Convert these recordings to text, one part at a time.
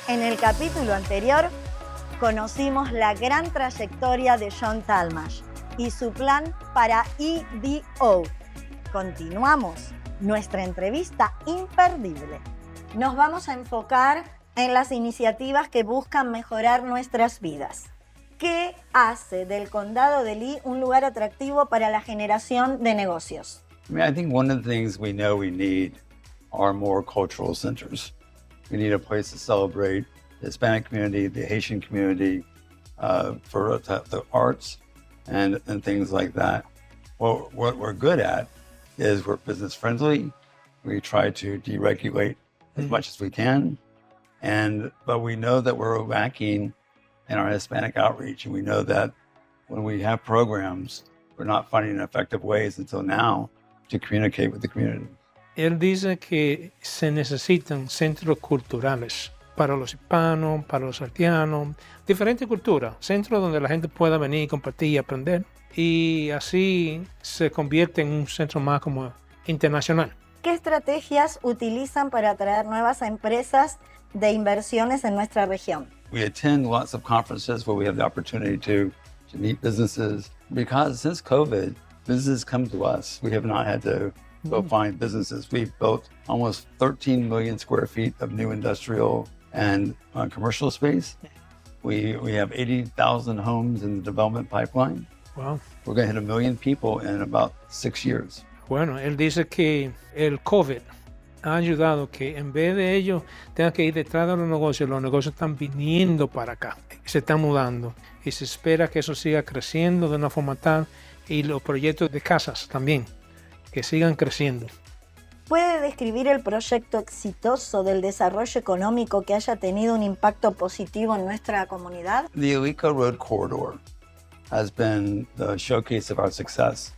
En el capítulo anterior, conocimos la gran trayectoria de John Talmage y su plan para EDO. Continuamos nuestra entrevista imperdible. Nos vamos a enfocar en las iniciativas que buscan mejorar nuestras vidas. ¿Qué hace del Condado de Lee un lugar atractivo para la generación de negocios? I think one of the things we know we need are more cultural centers. We need a place to celebrate the Hispanic community, the Haitian community, for the arts and things like that. Well, what we're good at is we're business friendly. We try to deregulate as much as we can. But we know that we're lacking in our Hispanic outreach. And we know that when we have programs, we're not finding effective ways until now to communicate with the community. Él dice que se necesitan centros culturales para los hispanos, para los haitianos, diferentes culturas, centros donde la gente pueda venir, compartir y aprender. Y así se convierte en un centro más como internacional. ¿Qué estrategias utilizan para atraer nuevas empresas de inversiones en nuestra región? We attend lots of conferences where we have the opportunity to meet businesses. Because since COVID, businesses come to us. We have not had to go find businesses. We've built almost 13 million square feet of new industrial and commercial space. We have 80,000 homes in the development pipeline. Wow. We're going to hit 1 million people in about 6 years. Bueno, él dice que el COVID ha ayudado que en vez de ellos tengan que ir detrás de los negocios están viniendo para acá, se están mudando y se espera que eso siga creciendo de una forma tal y los proyectos de casas también, que sigan creciendo. ¿Puede describir el proyecto exitoso del desarrollo económico que haya tenido un impacto positivo en nuestra comunidad? The Elícara Road Corridor has been the showcase of our success.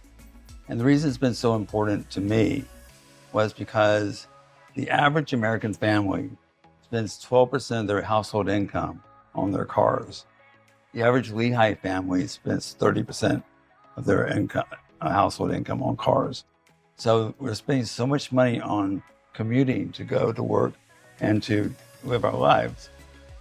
And the reason it's been so important to me was because the average American family spends 12% of their household income on their cars. The average Lehigh family spends 30% of their income, household income on cars. So we're spending so much money on commuting to go to work and to live our lives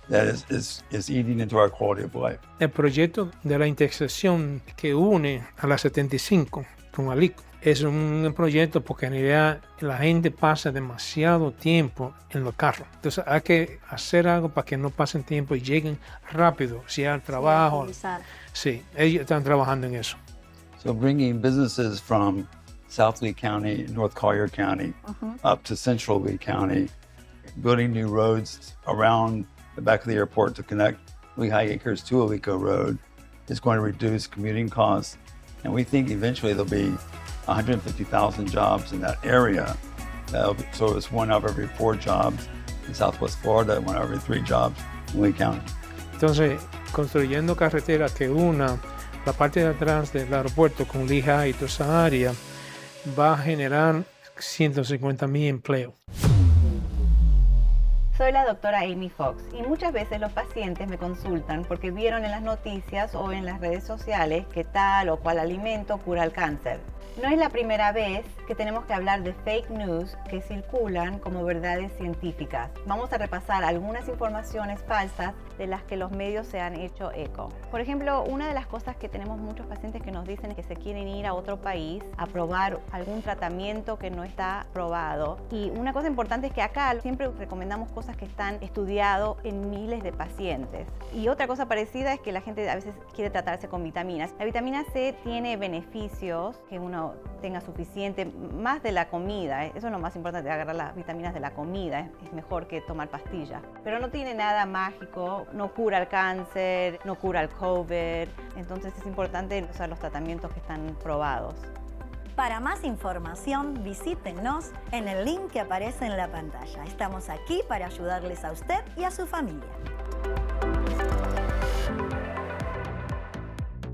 that is eating into our quality of life. El proyecto de la intersección que une a la 75 con Alico es un proyecto porque en realidad la gente pasa demasiado tiempo en los carros. Entonces hay que hacer algo para que no pasen tiempo y lleguen rápido, si al trabajo. Sí, ellos están trabajando en eso. So bringing businesses from South Lee County, North Collier County, up to Central Lee County, building new roads around the back of the airport to connect Lehigh Acres to Alico Road is going to reduce commuting costs. And we think eventually there'll be 150,000 jobs in that area. So it's 1 out of every 4 jobs in Southwest Florida, 1 out of every 3 jobs in Lee County. Entonces, construyendo carreteras que una la parte de atrás del aeropuerto con Lehigh y toda esa área va a generar 150,000 empleos. Soy la doctora Amy Fox y muchas veces los pacientes me consultan porque vieron en las noticias o en las redes sociales que tal o cual alimento cura el cáncer. No es la primera vez que tenemos que hablar de fake news que circulan como verdades científicas. Vamos a repasar algunas informaciones falsas de las que los medios se han hecho eco. Por ejemplo, una de las cosas que tenemos muchos pacientes que nos dicen es que se quieren ir a otro país a probar algún tratamiento que no está probado. Y una cosa importante es que acá siempre recomendamos cosas que están estudiadas en miles de pacientes. Y otra cosa parecida es que la gente a veces quiere tratarse con vitaminas. La vitamina C tiene beneficios que uno tenga suficiente, más de la comida. Eso es lo más importante, agarrar las vitaminas de la comida. Es mejor que tomar pastillas. Pero no tiene nada mágico, no cura el cáncer, no cura el COVID. Entonces es importante usar los tratamientos que están probados. Para más información, visítenos en el link que aparece en la pantalla. Estamos aquí para ayudarles a usted y a su familia.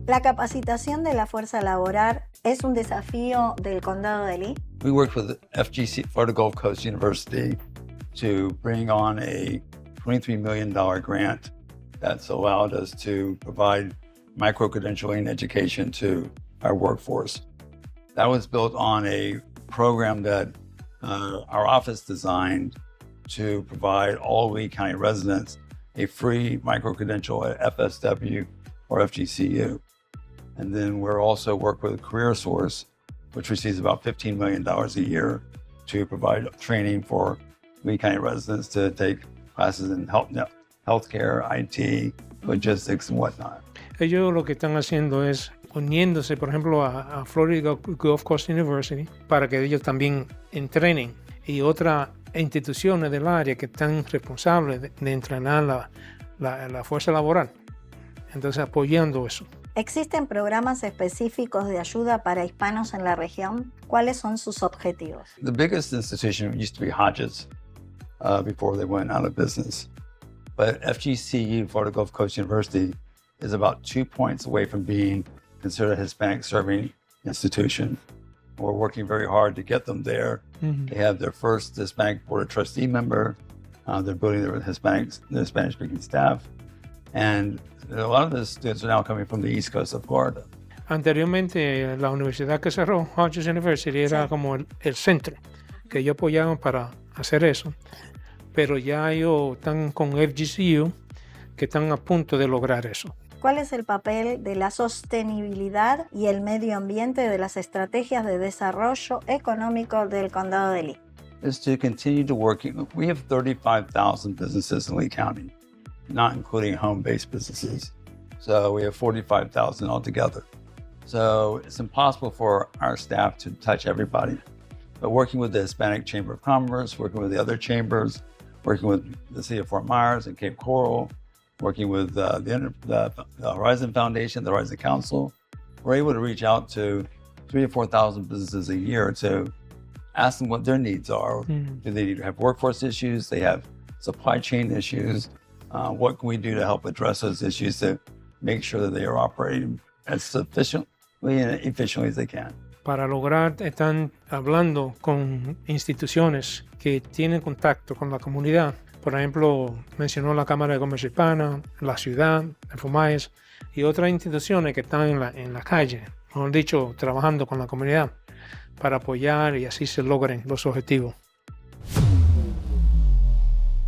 La capacitación de la fuerza laboral es un desafío del Condado de Lee. We worked with FGC, Florida Gulf Coast University, to bring on a $23 million grant that's allowed us to provide micro-credentialing education to our workforce. That was built on a program that our office designed to provide all Lee County residents a free micro-credential at FSW or FGCU. And then we're also work with Career Source, which receives about $15 million a year to provide training for Lee County residents to take classes in healthcare, IT, logistics, and whatnot. Ellos lo que están haciendo es uniéndose, por ejemplo, a Florida Gulf Coast University para que ellos también entrenen y otras instituciones del área que están responsables de entrenar la fuerza laboral. Entonces, apoyando eso. ¿Existen programas específicos de ayuda para hispanos en la región? ¿Cuáles son sus objetivos? The biggest institution used to be Hodges before they went out of business. But FGCU, Florida Gulf Coast University, is about 2 points away from being considered a Hispanic serving institution. We're working very hard to get them there. Mm-hmm. They have their first Hispanic Board of Trustee member. They're building their Spanish-speaking staff. And a lot of the students are now coming from the East Coast of Florida. Anteriormente, la universidad que cerró, Hodges University, era como el centro que ellos apoyaban para hacer eso. Pero ya ellos están con FGCU, que están a punto de lograr eso. ¿Cuál es el papel de la sostenibilidad y el medio ambiente de las estrategias de desarrollo económico del Condado de Lee? Is to continue to work. We have 35,000 businesses in Lee County, not including home-based businesses. So we have 45,000 altogether. So it's impossible for our staff to touch everybody. But working with the Hispanic Chamber of Commerce, working with the other chambers, working with the City of Fort Myers and Cape Coral, working with the Horizon Foundation, the Horizon Council, we're able to reach out to 3,000 to 4,000 businesses a year to ask them what their needs are. Mm-hmm. Do they have workforce issues? They have supply chain issues? What can we do to help address those issues to make sure that they are operating as sufficiently and efficiently as they can? Para lograr, están hablando con instituciones que tienen contacto con la comunidad. Por ejemplo, mencionó la Cámara de Comercio Hispana, la ciudad, el Fort Myers y otras instituciones que están en la calle, mejor dicho, trabajando con la comunidad para apoyar y así se logren los objetivos.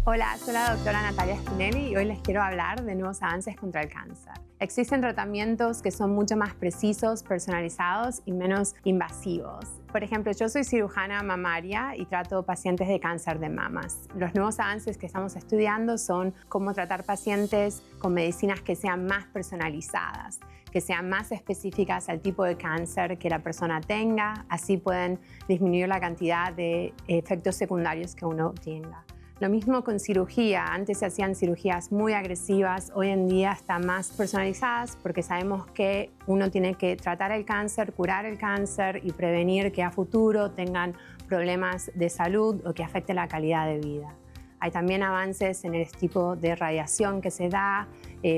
Hola, soy la doctora Natalia Spinelli y hoy les quiero hablar de nuevos avances contra el cáncer. Existen tratamientos que son mucho más precisos, personalizados y menos invasivos. Por ejemplo, yo soy cirujana mamaria y trato pacientes de cáncer de mamas. Los nuevos avances que estamos estudiando son cómo tratar pacientes con medicinas que sean más personalizadas, que sean más específicas al tipo de cáncer que la persona tenga, así pueden disminuir la cantidad de efectos secundarios que uno tenga. Lo mismo con cirugía. Antes se hacían cirugías muy agresivas, hoy en día están más personalizadas porque sabemos que uno tiene que tratar el cáncer, curar el cáncer y prevenir que a futuro tengan problemas de salud o que afecte la calidad de vida. Hay también avances en el tipo de radiación que se da,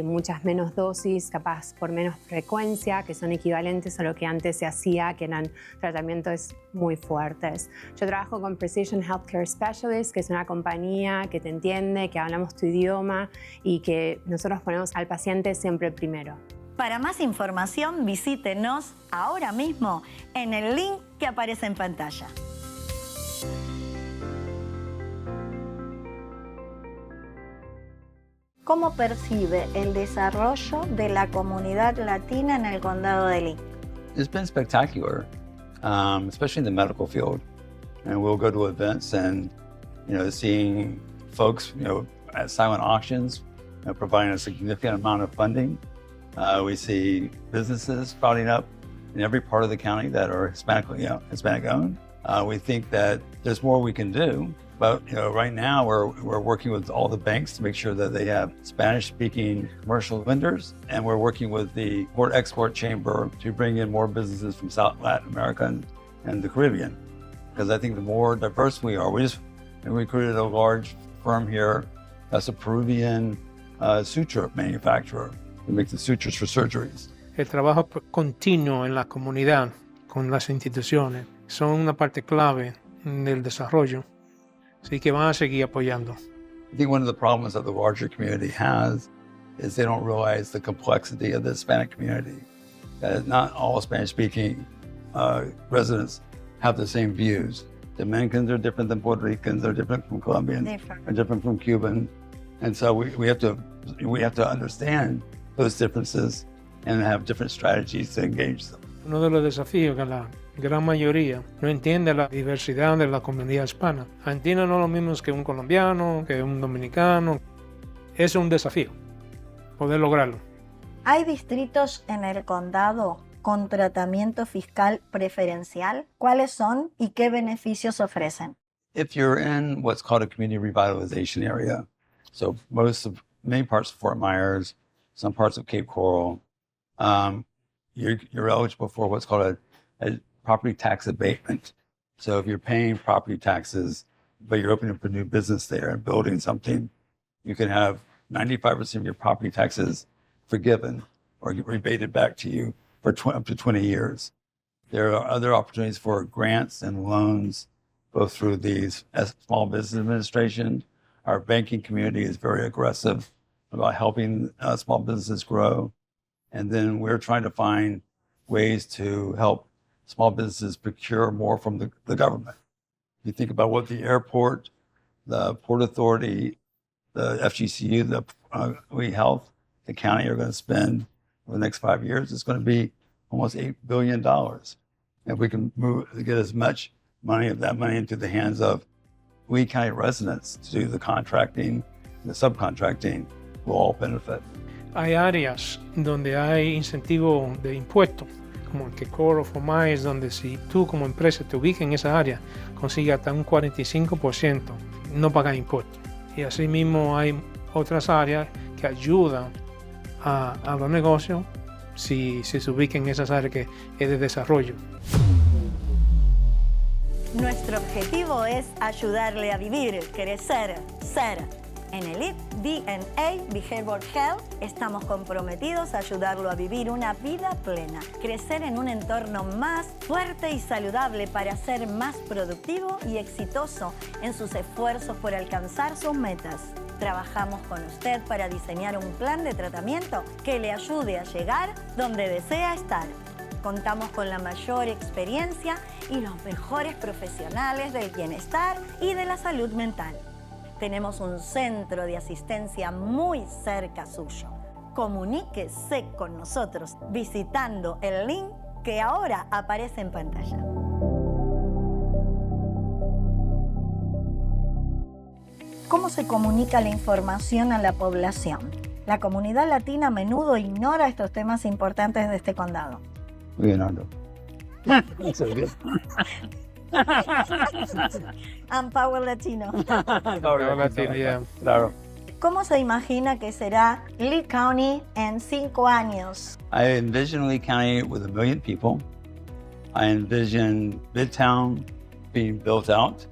muchas menos dosis, capaz por menos frecuencia, que son equivalentes a lo que antes se hacía, que eran tratamientos muy fuertes. Yo trabajo con Precision Healthcare Specialists, que es una compañía que te entiende, que hablamos tu idioma y que nosotros ponemos al paciente siempre primero. Para más información, visítenos ahora mismo en el link que aparece en pantalla. ¿Cómo percibe el desarrollo de la comunidad latina en el Condado de Lee? It's been spectacular, especially in the medical field. And we'll go to events and, seeing folks, at silent auctions, providing a significant amount of funding. We see businesses sprouting up in every part of the county that are Hispanic owned. We think that there's more we can do. But right now we're working with all the banks to make sure that they have Spanish-speaking commercial lenders, and we're working with the Import-Export Chamber to bring in more businesses from South Latin America and the Caribbean. Because I think the more diverse we are, we recruited a large firm here that's a Peruvian suture manufacturer who makes the sutures for surgeries. El trabajo continuo en la comunidad con las instituciones son una parte clave del desarrollo. Así que van a seguir apoyando. I think one of the problems that the larger community has is they don't realize the complexity of the Hispanic community. That not all Spanish-speaking residents have the same views. Dominicans are different than Puerto Ricans, they're different from Colombians, are different from Cuban. And so we have to understand those differences and have different strategies to engage them. Uno de los desafíos que la gran mayoría no entiende la diversidad de la comunidad hispana. Entiende no lo mismo que un colombiano, que un dominicano. Es un desafío poder lograrlo. ¿Hay distritos en el condado con tratamiento fiscal preferencial? ¿Cuáles son y qué beneficios ofrecen? If you're in what's called a community revitalization area, so many parts of Fort Myers, some parts of Cape Coral, you're eligible for what's called a property tax abatement. So if you're paying property taxes, but you're opening up a new business there and building something, you can have 95% of your property taxes forgiven or rebated back to you for up to 20 years. There are other opportunities for grants and loans, both through the Small Business Administration. Our banking community is very aggressive about helping small businesses grow. And then we're trying to find ways to help small businesses procure more from the government. You think about what the airport, the Port Authority, the FGCU, the Health, the county are going to spend over the next 5 years. It's going to be almost $8 billion. If we can get as much money of that money into the hands of Lee County residents to do the contracting, the subcontracting, we'll all benefit. Hay áreas donde hay incentivo de impuestos, como el que Coral Fort Myers, donde si tú como empresa te ubicas en esa área, consigues hasta un 45% no pagar impuestos. Y asimismo hay otras áreas que ayudan a los negocios si se ubican en esas áreas que es de desarrollo. Nuestro objetivo es ayudarle a vivir, crecer, ser. En el DNA Behavioral Health estamos comprometidos a ayudarlo a vivir una vida plena, crecer en un entorno más fuerte y saludable para ser más productivo y exitoso en sus esfuerzos por alcanzar sus metas. Trabajamos con usted para diseñar un plan de tratamiento que le ayude a llegar donde desea estar. Contamos con la mayor experiencia y los mejores profesionales del bienestar y de la salud mental. Tenemos un centro de asistencia muy cerca suyo. Comuníquese con nosotros visitando el link que ahora aparece en pantalla. ¿Cómo se comunica la información a la población? La comunidad latina a menudo ignora estos temas importantes de este condado. Leonardo. I'm Power Latino. Claro. ¿Cómo se imagina que será Lee County en 5 años? I envision Lee County with 1 million people. I envision Midtown being built out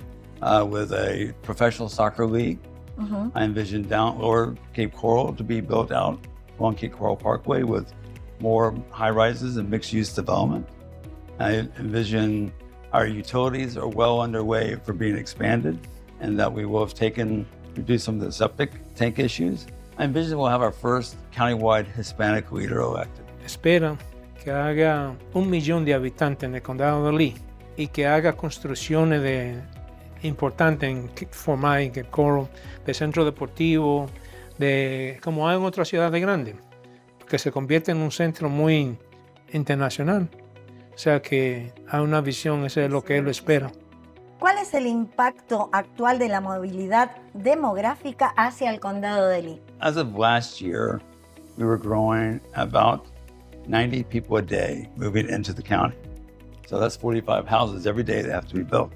with a professional soccer league. Mm-hmm. I envision down lower Cape Coral to be built out along Cape Coral Parkway with more high rises and mixed use development. I envision our utilities are well underway for being expanded and that we will have reduced some of the septic tank issues. I envision we'll have our first countywide Hispanic leader elected. Espera que haga 1 millón de habitantes en el Condado de Lee y que haga construcciones importantes en Fort Myers, en Coral, de centro deportivo, como hay en otras ciudades grandes, que se convierte en un centro muy internacional. O sea que hay una visión, eso es lo que él espera. ¿Cuál es el impacto actual de la movilidad demográfica hacia el condado de Lee? As of last year, we were growing about 90 people a day moving into the county. So that's 45 houses every day that have to be built.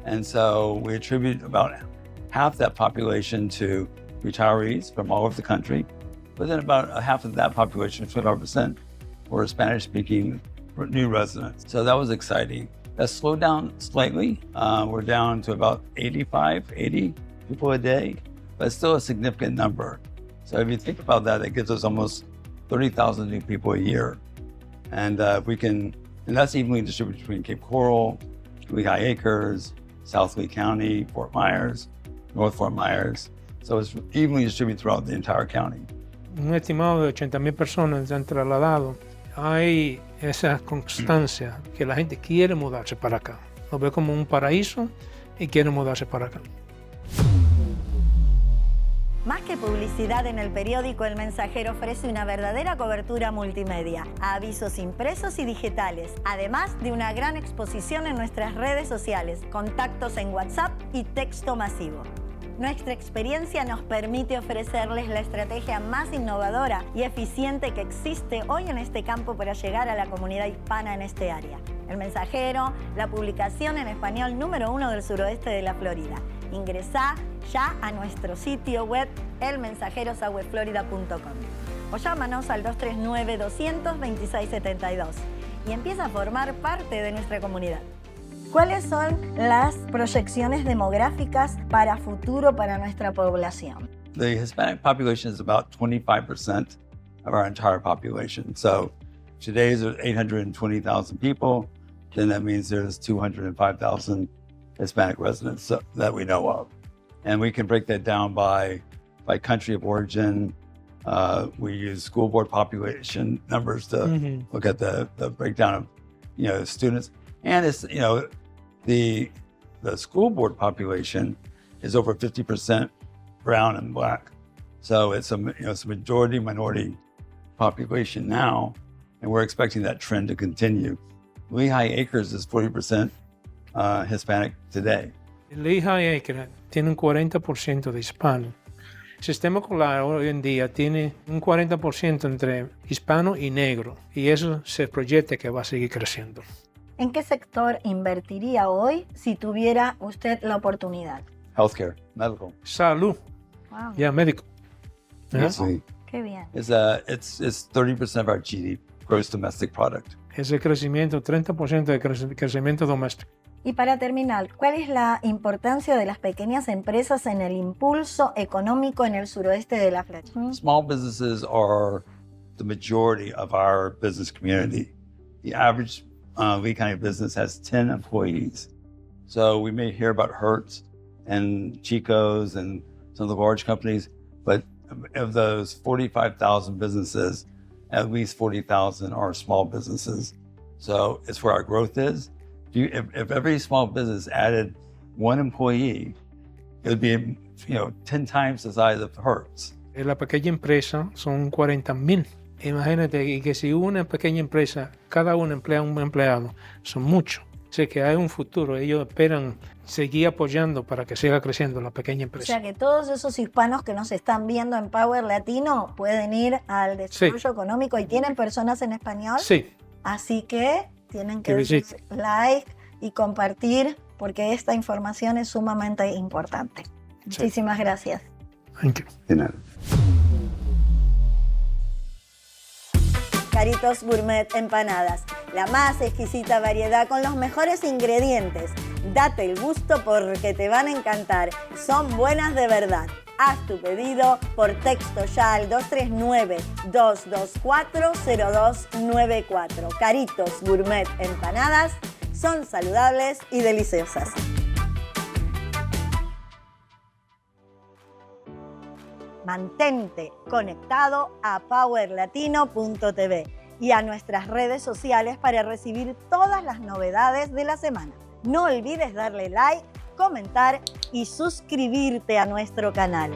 And so we attribute about half that population to retirees from all over the country, but then about half of that population, 25%, were Spanish-speaking new residents. So that was exciting. That slowed down slightly. We're down to about 80 people a day, but it's still a significant number. So if you think about that, it gives us almost 30,000 new people a year. And and that's evenly distributed between Cape Coral, Lehigh Acres, South Lee County, Fort Myers, North Fort Myers. So it's evenly distributed throughout the entire county. Un estimado de 80,000 personas se han trasladado. Hay esa constancia que la gente quiere mudarse para acá. Lo ve como un paraíso y quiere mudarse para acá. Más que publicidad en el periódico, El Mensajero ofrece una verdadera cobertura multimedia, avisos impresos y digitales, además de una gran exposición en nuestras redes sociales, contactos en WhatsApp y texto masivo. Nuestra experiencia nos permite ofrecerles la estrategia más innovadora y eficiente que existe hoy en este campo para llegar a la comunidad hispana en este área. El Mensajero, la publicación en español número 1 del suroeste de la Florida. Ingresá ya a nuestro sitio web elmensajerosagüeflorida.com o llámanos al 239-200-2672 y empieza a formar parte de nuestra comunidad. ¿Cuáles son las proyecciones demográficas para futuro para nuestra población? The Hispanic population is about 25% of our entire population. So today's 820,000 people, then that means there's 205,000 Hispanic residents that we know of. And we can break that down by country of origin. We use school board population numbers to look at the breakdown of students. And it's the school board population is over 50% brown and black. So it's a majority minority population now, and we're expecting that trend to continue. Lehigh Acres is 40% Hispanic today. Lehigh Acres tiene un 40% de hispanos. El sistema escolar hoy en día tiene un 40% entre hispano y negro, y eso se proyecta que va a seguir creciendo. ¿En qué sector invertiría hoy si tuviera usted la oportunidad? Healthcare, medical. Salud. Wow, Ya, médico. Sí. qué bien. It's 30% of our GDP, gross domestic product. Ese crecimiento, 30% de crecimiento doméstico. Y para terminar, ¿cuál es la importancia de las pequeñas empresas en el impulso económico en el suroeste de la Florida? Small businesses are the majority of our business community. The average Lee County business has 10 employees. So we may hear about Hertz and Chico's and some of the large companies, but of those 45,000 businesses, at least 40,000 are small businesses. So it's where our growth is. If every small business added one employee, it would be 10 times the size of Hertz. En la pequeña empresa son 40,000. Imagínate que si una pequeña empresa, cada uno emplea un empleado, son muchos. Sé que hay un futuro, ellos esperan seguir apoyando para que siga creciendo la pequeña O empresa. sea que todos esos hispanos que nos están viendo en Power Latino pueden ir al Desarrollo Económico y tienen personas en español. Sí, Así que tienen que Que darle visite. like y compartir porque esta información es sumamente importante. Muchísimas gracias. thank you. You know. Caritos Gourmet Empanadas, la más exquisita variedad con los mejores ingredientes. Date el gusto porque te van a encantar. Son buenas de verdad. Haz tu pedido por texto ya al 239-224-0294. Caritos Gourmet Empanadas son saludables y deliciosas. Mantente conectado a powerlatino.tv y a nuestras redes sociales para recibir todas las novedades de la semana. No olvides darle like, comentar y suscribirte a nuestro canal.